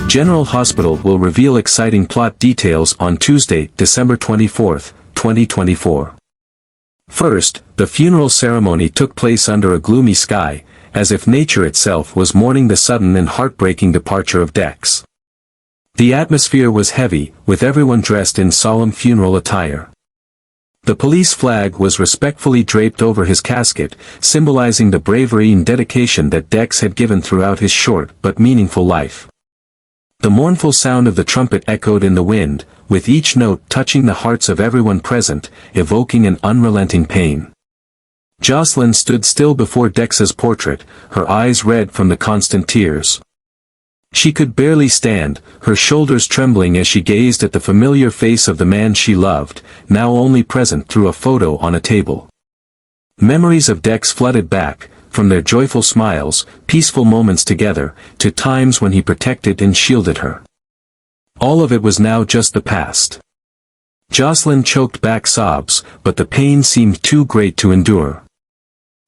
General Hospital will reveal exciting plot details on Tuesday, December 24, 2024. First, the funeral ceremony took place under a gloomy sky, as if nature itself was mourning the sudden and heartbreaking departure of Dex. The atmosphere was heavy, with everyone dressed in solemn funeral attire. The police flag was respectfully draped over his casket, symbolizing the bravery and dedication that Dex had given throughout his short but meaningful life. The mournful sound of the trumpet echoed in the wind, with each note touching the hearts of everyone present, evoking an unrelenting pain. Jocelyn stood still before Dex's portrait, her eyes red from the constant tears. She could barely stand, her shoulders trembling as she gazed at the familiar face of the man she loved, now only present through a photo on a table. Memories of Dex flooded back, from their joyful smiles, peaceful moments together, to times when he protected and shielded her. All of it was now just the past. Jocelyn choked back sobs, but the pain seemed too great to endure.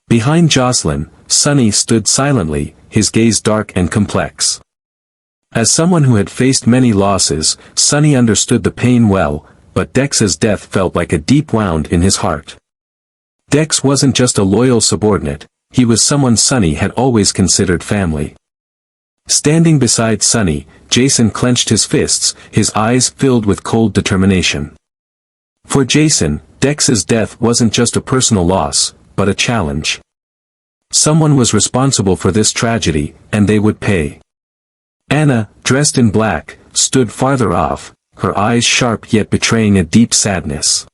Behind Jocelyn, Sonny stood silently, his gaze dark and complex. As someone who had faced many losses, Sonny understood the pain well, but Dex's death felt like a deep wound in his heart. Dex wasn't just a loyal subordinate, he was someone Sonny had always considered family. Standing beside Sonny, Jason clenched his fists, his eyes filled with cold determination. For Jason, Dex's death wasn't just a personal loss, but a challenge. Someone was responsible for this tragedy, and they would pay. Anna, dressed in black, stood farther off, her eyes sharp yet betraying a deep sadness.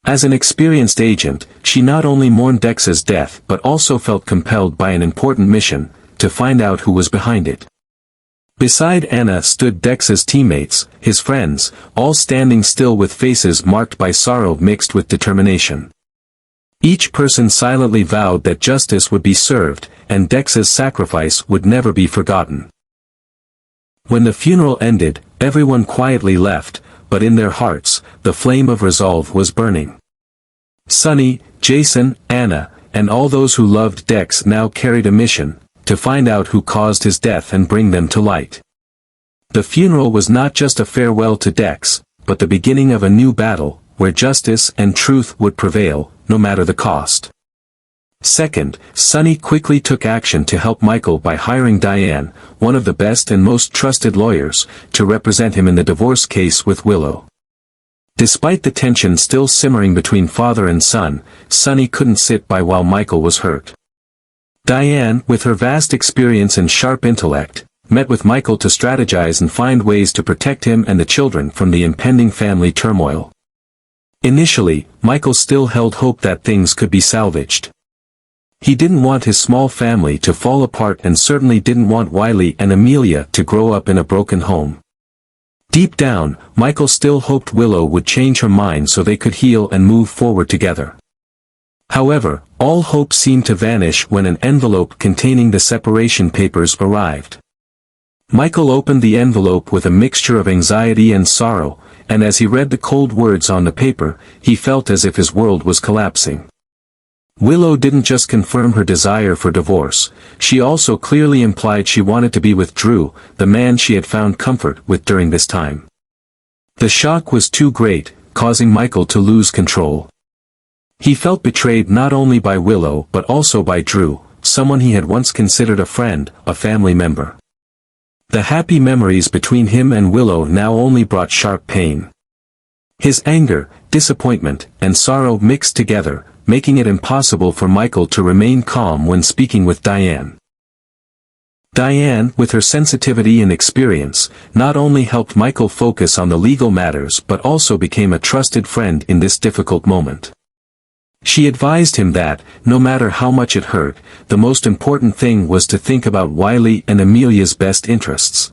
As an experienced agent, she not only mourned Dex's death but also felt compelled by an important mission, to find out who was behind it. Beside Anna stood Dex's teammates, his friends, all standing still with faces marked by sorrow mixed with determination. Each person silently vowed that justice would be served, and Dex's sacrifice would never be forgotten. When the funeral ended, everyone quietly left, but in their hearts, the flame of resolve was burning. Sonny, Jason, Anna, and all those who loved Dex now carried a mission, to find out who caused his death and bring them to light. The funeral was not just a farewell to Dex, but the beginning of a new battle, where justice and truth would prevail, no matter the cost. Second, Sonny quickly took action to help Michael by hiring Diane, one of the best and most trusted lawyers, to represent him in the divorce case with Willow. Despite the tension still simmering between father and son, Sonny couldn't sit by while Michael was hurt. Diane, with her vast experience and sharp intellect, met with Michael to strategize and find ways to protect him and the children from the impending family turmoil. Initially, Michael still held hope that things could be salvaged. He didn't want his small family to fall apart and certainly didn't want Wiley and Amelia to grow up in a broken home. Deep down, Michael still hoped Willow would change her mind so they could heal and move forward together. However, all hope seemed to vanish when an envelope containing the separation papers arrived. Michael opened the envelope with a mixture of anxiety and sorrow, and as he read the cold words on the paper, he felt as if his world was collapsing. Willow didn't just confirm her desire for divorce, she also clearly implied she wanted to be with Drew, the man she had found comfort with during this time. The shock was too great, causing Michael to lose control. He felt betrayed not only by Willow but also by Drew, someone he had once considered a friend, a family member. The happy memories between him and Willow now only brought sharp pain. His anger, disappointment, and sorrow mixed together, making it impossible for Michael to remain calm when speaking with Diane. Diane, with her sensitivity and experience, not only helped Michael focus on the legal matters but also became a trusted friend in this difficult moment. She advised him that, no matter how much it hurt, the most important thing was to think about Wiley and Amelia's best interests.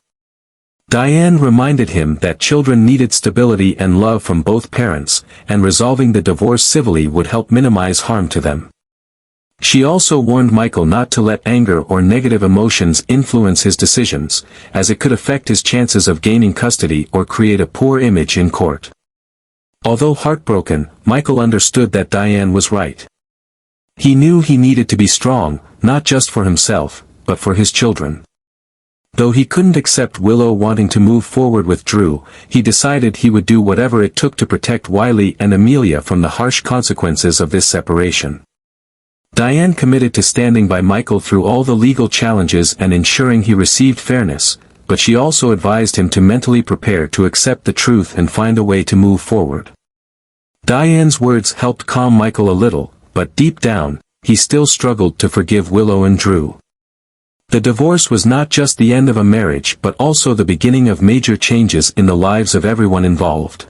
Diane reminded him that children needed stability and love from both parents, and resolving the divorce civilly would help minimize harm to them. She also warned Michael not to let anger or negative emotions influence his decisions, as it could affect his chances of gaining custody or create a poor image in court. Although heartbroken, Michael understood that Diane was right. He knew he needed to be strong, not just for himself, but for his children. Though he couldn't accept Willow wanting to move forward with Drew, he decided he would do whatever it took to protect Wiley and Amelia from the harsh consequences of this separation. Diane committed to standing by Michael through all the legal challenges and ensuring he received fairness, but she also advised him to mentally prepare to accept the truth and find a way to move forward. Diane's words helped calm Michael a little, but deep down, he still struggled to forgive Willow and Drew. The divorce was not just the end of a marriage but also the beginning of major changes in the lives of everyone involved.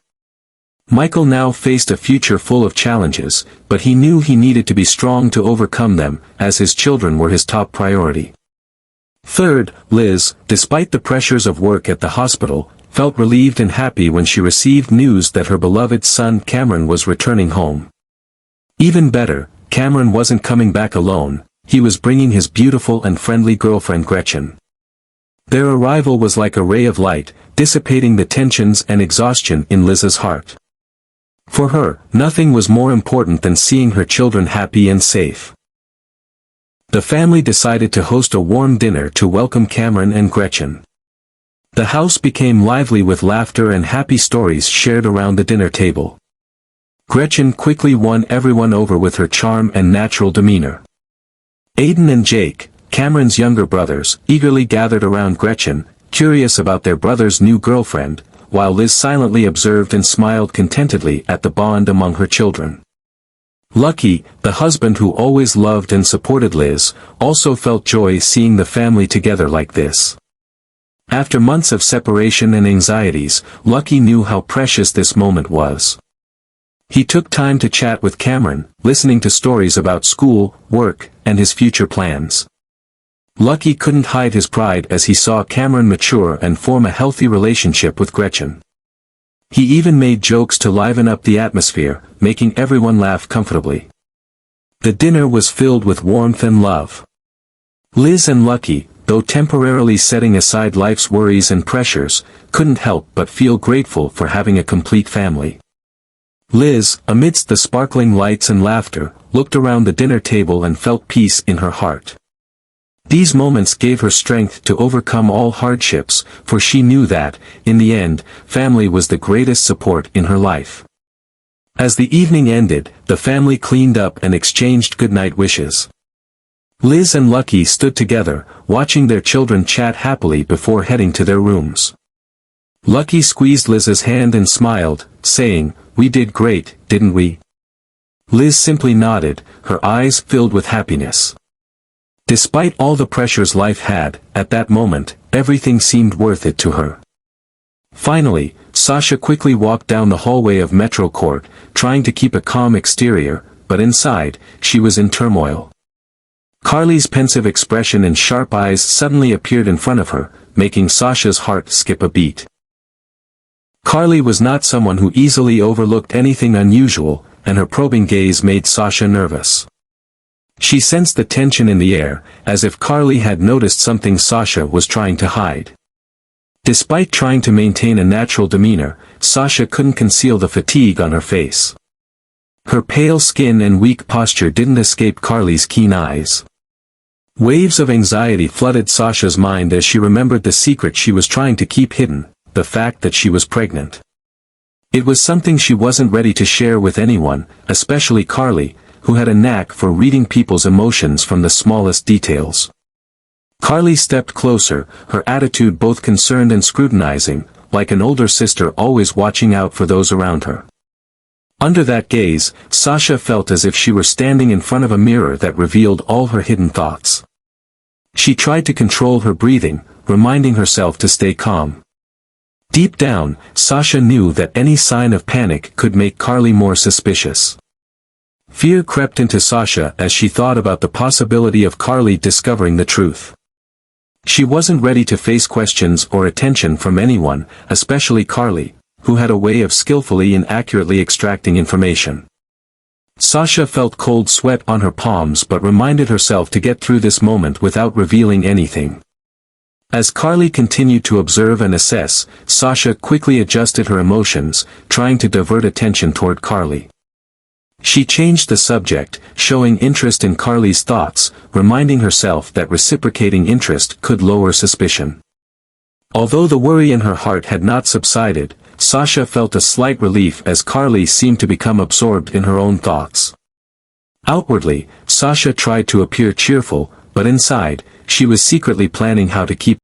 Michael now faced a future full of challenges, but he knew he needed to be strong to overcome them, as his children were his top priority. Third, Liz, despite the pressures of work at the hospital, felt relieved and happy when she received news that her beloved son Cameron was returning home. Even better, Cameron wasn't coming back alone, he was bringing his beautiful and friendly girlfriend Gretchen. Their arrival was like a ray of light, dissipating the tensions and exhaustion in Liz's heart. For her, nothing was more important than seeing her children happy and safe. The family decided to host a warm dinner to welcome Cameron and Gretchen. The house became lively with laughter and happy stories shared around the dinner table. Gretchen quickly won everyone over with her charm and natural demeanor. Aiden and Jake, Cameron's younger brothers, eagerly gathered around Gretchen, curious about their brother's new girlfriend, while Liz silently observed and smiled contentedly at the bond among her children. Lucky, the husband who always loved and supported Liz, also felt joy seeing the family together like this. After months of separation and anxieties, Lucky knew how precious this moment was. He took time to chat with Cameron, listening to stories about school, work, and his future plans. Lucky couldn't hide his pride as he saw Cameron mature and form a healthy relationship with Gretchen. He even made jokes to liven up the atmosphere, making everyone laugh comfortably. The dinner was filled with warmth and love. Liz and Lucky, though temporarily setting aside life's worries and pressures, couldn't help but feel grateful for having a complete family. Liz, amidst the sparkling lights and laughter, looked around the dinner table and felt peace in her heart. These moments gave her strength to overcome all hardships, for she knew that, in the end, family was the greatest support in her life. As the evening ended, the family cleaned up and exchanged goodnight wishes. Liz and Lucky stood together, watching their children chat happily before heading to their rooms. Lucky squeezed Liz's hand and smiled, saying, "We did great, didn't we?" Liz simply nodded, her eyes filled with happiness. Despite all the pressures life had, at that moment, everything seemed worth it to her. Finally, Sasha quickly walked down the hallway of Metro Court, trying to keep a calm exterior, but inside, she was in turmoil. Carly's pensive expression and sharp eyes suddenly appeared in front of her, making Sasha's heart skip a beat. Carly was not someone who easily overlooked anything unusual, and her probing gaze made Sasha nervous. She sensed the tension in the air, as if Carly had noticed something Sasha was trying to hide. Despite trying to maintain a natural demeanor, Sasha couldn't conceal the fatigue on her face. Her pale skin and weak posture didn't escape Carly's keen eyes. Waves of anxiety flooded Sasha's mind as she remembered the secret she was trying to keep hidden, the fact that she was pregnant. It was something she wasn't ready to share with anyone, especially Carly, who had a knack for reading people's emotions from the smallest details. Carly stepped closer, her attitude both concerned and scrutinizing, like an older sister always watching out for those around her. Under that gaze, Sasha felt as if she were standing in front of a mirror that revealed all her hidden thoughts. She tried to control her breathing, reminding herself to stay calm. Deep down, Sasha knew that any sign of panic could make Carly more suspicious. Fear crept into Sasha as she thought about the possibility of Carly discovering the truth. She wasn't ready to face questions or attention from anyone, especially Carly, who had a way of skillfully and accurately extracting information. Sasha felt cold sweat on her palms but reminded herself to get through this moment without revealing anything. As Carly continued to observe and assess, Sasha quickly adjusted her emotions, trying to divert attention toward Carly. She changed the subject, showing interest in Carly's thoughts, reminding herself that reciprocating interest could lower suspicion. Although the worry in her heart had not subsided, Sasha felt a slight relief as Carly seemed to become absorbed in her own thoughts. Outwardly, Sasha tried to appear cheerful, but inside, she was secretly planning how to keep